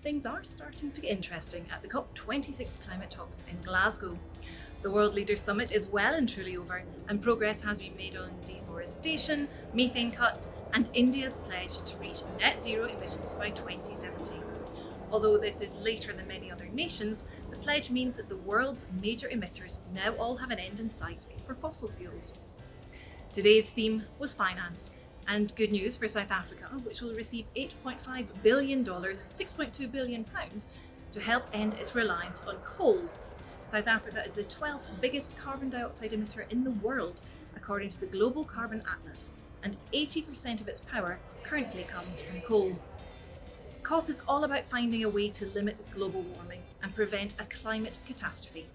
things are starting to get interesting at the COP26 climate talks in Glasgow. The World Leaders Summit is well and truly over, and progress has been made on deforestation, methane cuts, and India's pledge to reach net zero emissions by 2070. Although this is later than many other nations, the pledge means that the world's major emitters now all have an end in sight for fossil fuels. Today's theme was finance, and good news for South Africa, which will receive $8.5 billion, £6.2 billion, to help end its reliance on coal. South Africa is the 12th biggest carbon dioxide emitter in the world, according to the Global Carbon Atlas, and 80% of its power currently comes from coal. COP is all about finding a way to limit global warming and prevent a climate catastrophe.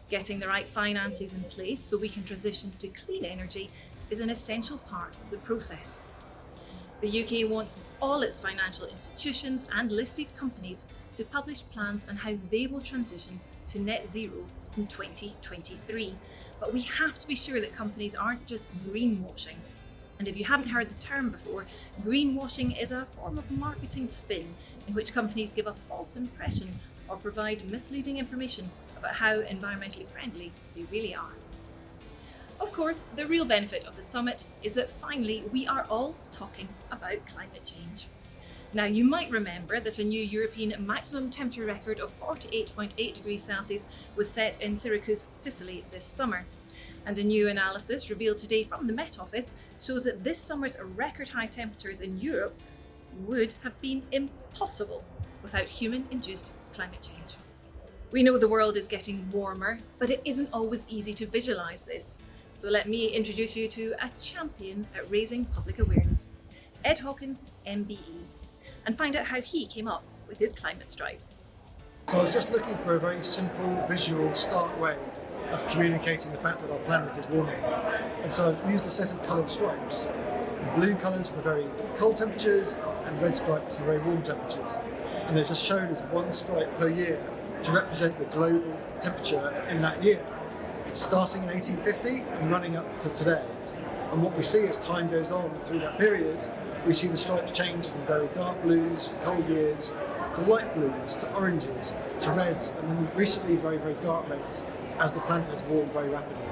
Getting the right finances in place so we can transition to clean energy is an essential part of the process. The UK wants all its financial institutions and listed companies to publish plans on how they will transition to net zero from 2023. But we have to be sure that companies aren't just greenwashing. And if you haven't heard the term before, greenwashing is a form of marketing spin in which companies give a false impression or provide misleading information about how environmentally friendly they really are. Of course, the real benefit of the summit is that finally we are all talking about climate change. Now, you might remember that a new European maximum temperature record of 48.8 degrees Celsius was set in Syracuse, Sicily this summer. And a new analysis revealed today from the Met Office shows that this summer's record high temperatures in Europe would have been impossible without human-induced climate change. We know the world is getting warmer, but it isn't always easy to visualise this. So let me introduce you to a champion at raising public awareness, Ed Hawkins MBE, and find out how he came up with his climate stripes. So I was just looking for a very simple, visual, stark way of communicating the fact that our planet is warming. And so I've used a set of coloured stripes, the blue colours for very cold temperatures and red stripes for very warm temperatures. And they're just shown as one stripe per year to represent the global temperature in that year, starting in 1850 and running up to today. And what we see as time goes on through that period, we see the stripes change from very dark blues, cold years, to light blues, to oranges, to reds, and then recently very, very dark reds as the planet has warmed very rapidly.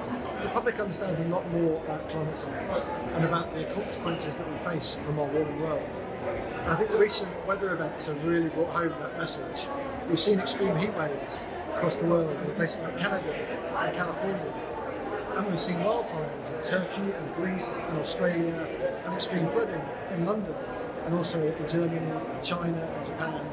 The public understands a lot more about climate science and about the consequences that we face from our warming world. And I think recent weather events have really brought home that message. We've seen extreme heat waves across the world in places like Canada and California. And we've seen wildfires in Turkey and Greece and Australia, and extreme flooding in London, and also in Germany and China and Japan.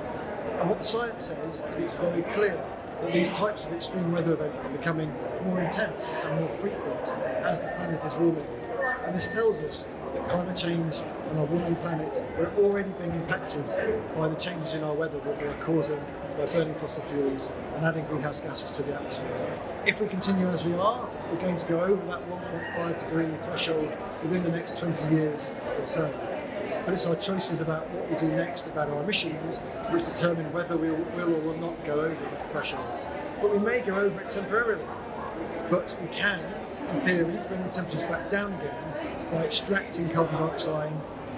And what the science says, and it's very clear, that these types of extreme weather events are becoming more intense and more frequent as the planet is warming. And this tells us that climate change on our warming planet, we're already being impacted by the changes in our weather that we're causing by burning fossil fuels and adding greenhouse gases to the atmosphere. If we continue as we are, we're going to go over that 1.5 degree threshold within the next 20 years or so. But it's our choices about what we do next about our emissions which determine whether we will or will not go over that threshold. But we may go over it temporarily. But we can, in theory, bring the temperatures back down again by extracting carbon dioxide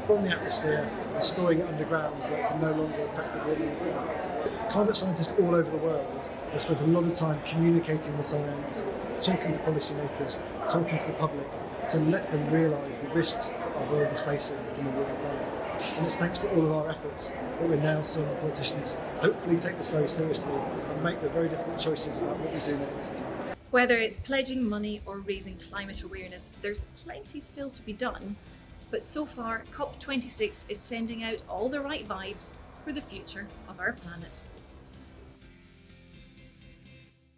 from the atmosphere and storing it underground where it can no longer affect the warming of the planet. Climate scientists all over the world have spent a lot of time communicating the science, talking to policymakers, talking to the public, to let them realise the risks that our world is facing from a warming planet. And it's thanks to all of our efforts that we're now seeing politicians hopefully take this very seriously and make the very difficult choices about what we do next. Whether it's pledging money or raising climate awareness, there's plenty still to be done. But so far, COP26 is sending out all the right vibes for the future of our planet.